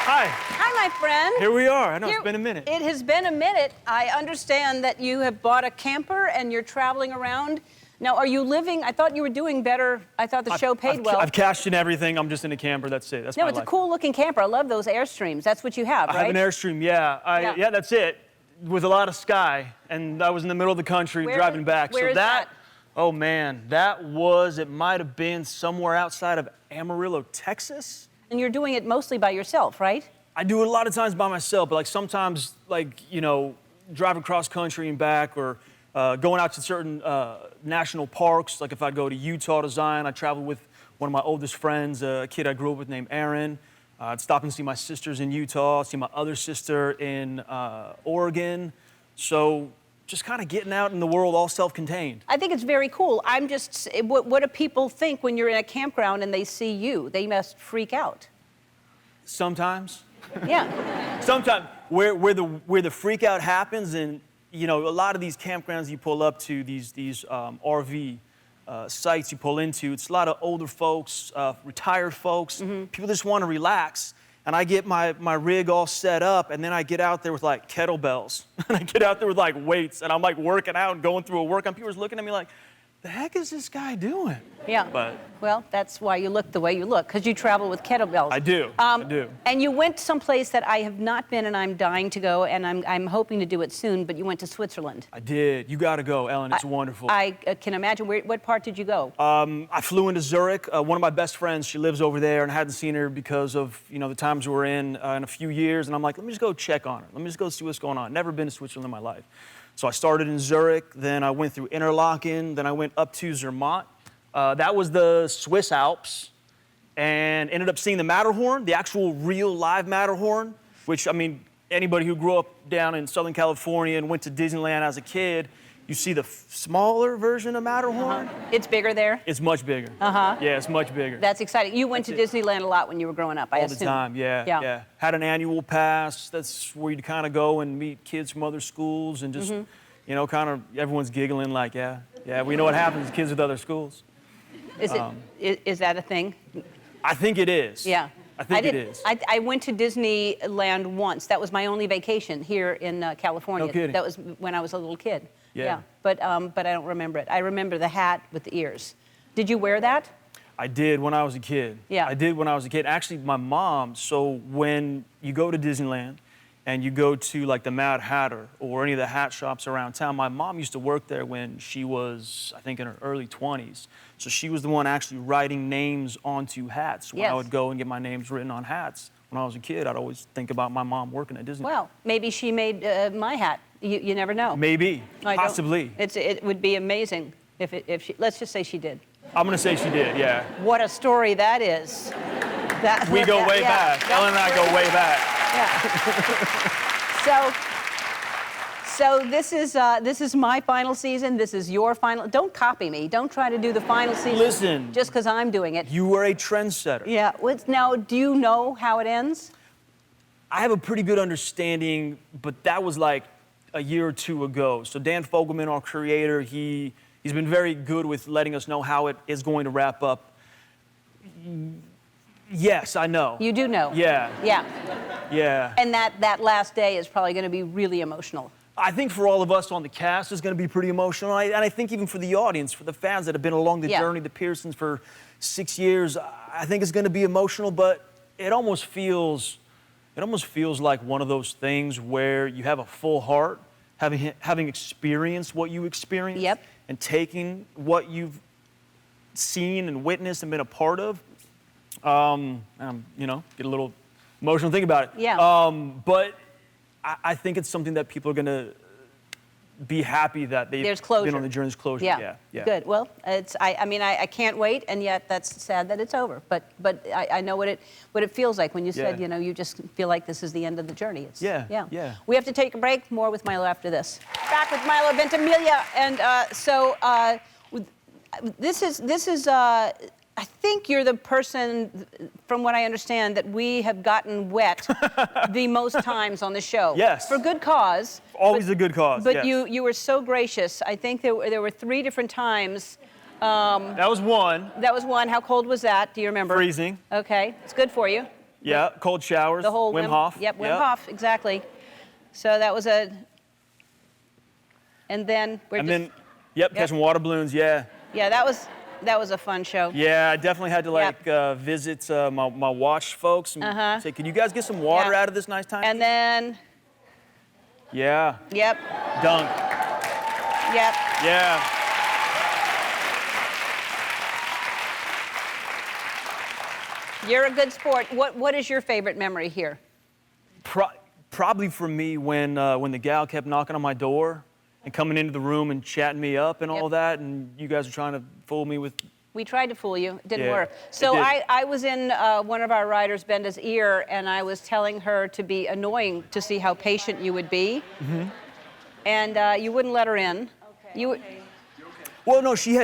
Hi. Hi, my friend. Here we are. I know it's been a minute. It has been a minute. I understand that you have bought a camper and you're traveling around. Now, are you living? I thought you were doing better. I thought the show paid well. I've cashed in everything. I'm just in a camper. That's it. That's my life. No, it's a cool-looking camper. I love those Airstreams. That's what you have, right? I have an Airstream, yeah. Yeah, that's it. With a lot of sky. And I was in the middle of the country driving back. Where is that? Oh, man. It might have been somewhere outside of Amarillo, Texas. And you're doing it mostly by yourself, right? I do it a lot of times by myself, but like sometimes, driving cross country and back, or going out to certain national parks. Like if I go to Utah to Zion, I travel with one of my oldest friends, a kid I grew up with named Aaron. I'd stop and see my sisters in Utah, see my other sister in Oregon. So just kind of getting out in the world, all self-contained. I think it's very cool. What do people think when you're in a campground and they see you? They must freak out. Sometimes. Yeah. Sometimes where the freak out happens, and a lot of these campgrounds you pull up to, these RV sites you pull into, it's a lot of older folks, retired folks. Mm-hmm. People just want to relax. And I get my rig all set up, and then I get out there with like kettlebells. And I get out there with like weights, and I'm like working out and going through a workout. People are looking at me like, the heck is this guy doing? Yeah. Well, that's why you look the way you look, because you travel with kettlebells. I do. I do. And you went someplace that I have not been, and I'm dying to go, and I'm hoping to do it soon, but you went to Switzerland. I did. You got to go, Ellen. It's wonderful. I can imagine. What part did you go? I flew into Zurich. One of my best friends, she lives over there, and I hadn't seen her because of, the times we're in a few years, and I'm like, let me just go check on her. Let me just go see what's going on. Never been to Switzerland in my life. So I started in Zurich, then I went through Interlaken, then I went up to Zermatt. That was the Swiss Alps, and ended up seeing the Matterhorn, the actual real live Matterhorn, which, anybody who grew up down in Southern California and went to Disneyland as a kid, you see the smaller version of Matterhorn. Uh-huh. It's bigger there? It's much bigger. Uh-huh. Yeah, it's much bigger. That's exciting. You went to Disneyland a lot when you were growing up, I assume. All the time, yeah. Had an annual pass. That's where you'd kind of go and meet kids from other schools and just, kind of everyone's giggling like, yeah, we know what happens to kids with other schools. Is that a thing? I think it is. Yeah. I think it is. I went to Disneyland once. That was my only vacation here in California. No kidding. That was when I was a little kid. Yeah. But I don't remember it. I remember the hat with the ears. Did you wear that? I did when I was a kid. Yeah. I did when I was a kid. Actually, my mom, so when you go to Disneyland and you go to like the Mad Hatter or any of the hat shops around town, my mom used to work there when she was, I think, in her early 20s. So she was the one actually writing names onto hats. When I would go and get my names written on hats when I was a kid, I'd always think about my mom working at Disney. Well, maybe she made my hat. You never know. Maybe, possibly. It would be amazing if she, let's just say she did. I'm gonna say she did, yeah. What a story that is. We go way back. Ellen and I go way back. Yeah. So this is my final season. This is your final. Don't copy me. Don't try to do the final season. Listen. Just because I'm doing it. You were a trendsetter. Yeah. Now, do you know how it ends? I have a pretty good understanding, but that was like a year or two ago. So Dan Fogelman, our creator, he's been very good with letting us know how it is going to wrap up. Yes, I know. You do know. Yeah. Yeah. Yeah. And that last day is probably going to be really emotional. I think for all of us on the cast, it's going to be pretty emotional. And I think even for the audience, for the fans that have been along the journey, the Pearsons, for 6 years, I think it's going to be emotional, but it almost feels like one of those things where you have a full heart, having experienced what you experienced, and taking what you've seen and witnessed and been a part of. Get a little emotional thinking about it. Yeah. But I think it's something that people are going to be happy that they've been on the journey. There's closure. Yeah. Good. Well, I can't wait, and yet that's sad that it's over. But I know what it feels like when you said, you just feel like this is the end of the journey. Yeah. We have to take a break. More with Milo after this. Back with Milo Ventimiglia, and this is. I think you're the person, from what I understand, that we have gotten wet the most times on the show. Yes. For good cause. Always a good cause. But you were so gracious. I think there were 3 different times. That was one. That was one. How cold was that? Do you remember? Freezing. Okay. It's good for you. Yeah, cold showers. The whole Wim Hof. Yep, Wim Hof, exactly. So that was and then catching water balloons. Yeah. Yeah, that was a fun show. Yeah, I definitely had to Yep. visit my watch folks and say, can you guys get some water Yeah. out of this nice time? And then, Yeah. yep, Dunk. yep. Yeah. You're a good sport. What is your favorite memory here? Probably for me when the gal kept knocking on my door and coming into the room and chatting me up and all that, and you guys were trying to fool me with. We tried to fool you. It didn't Yeah, work. it So did. I was in one of our riders, Benda's ear, and I was telling her to be annoying to see how patient you would be. Mm-hmm. And you wouldn't let her in. Okay. You. Well, no, she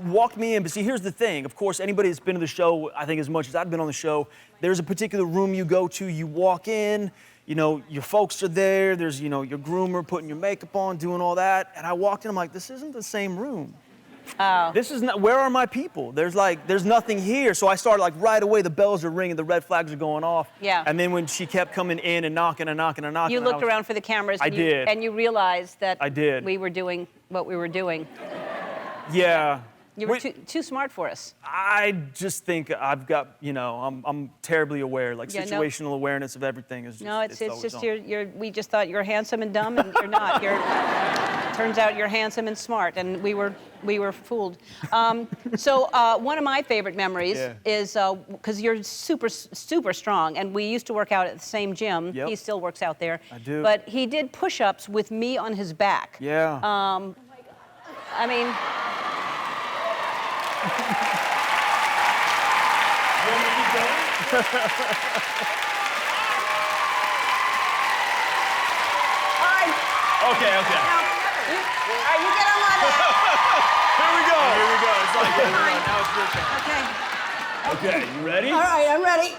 walked me in, but see, here's the thing. Of course, anybody that's been to the show, I think as much as I've been on the show, there's a particular room you go to, you walk in, you know, your folks are there, there's, you know, your groomer putting your makeup on, doing all that, and I walked in, I'm like, this isn't the same room. Oh. This is not, where are my people? There's nothing here. So I started right away, the bells are ringing, the red flags are going off. Yeah. And then when she kept coming in and knocking and knocking and knocking. You looked around for the cameras. I did. And you realized that I did. we were doing what we were doing. Yeah. You were too smart for us. I just think I've got, you know, I'm terribly aware. Yeah, no. Situational awareness of everything is just. No, it's always just on. we just thought you're handsome and dumb, and you're not. Turns out you're handsome and smart, and we were fooled. So one of my favorite memories is because you're super strong, and we used to work out at the same gym. Yep. He still works out there. I do. But he did push-ups with me on his back. Yeah. I mean. Okay. All right, you get on my back. Here we go. It's like, now it's your turn. Okay. Okay, you ready? All right, I'm ready.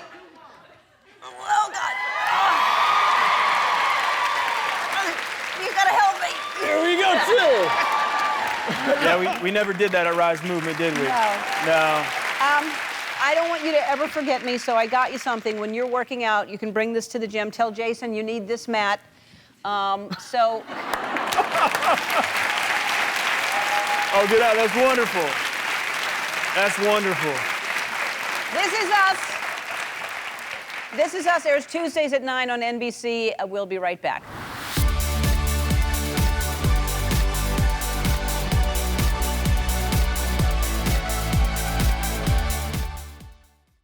Oh, God. You gotta help me. Here we go, too. Yeah, we never did that at Rise Movement, did we? No. I don't want you to ever forget me, so I got you something. When you're working out, you can bring this to the gym. Tell Jason you need this mat. So. Oh, good. That's wonderful. That's wonderful. This is us. This is us. Airs Tuesdays at 9 on NBC. We'll be right back.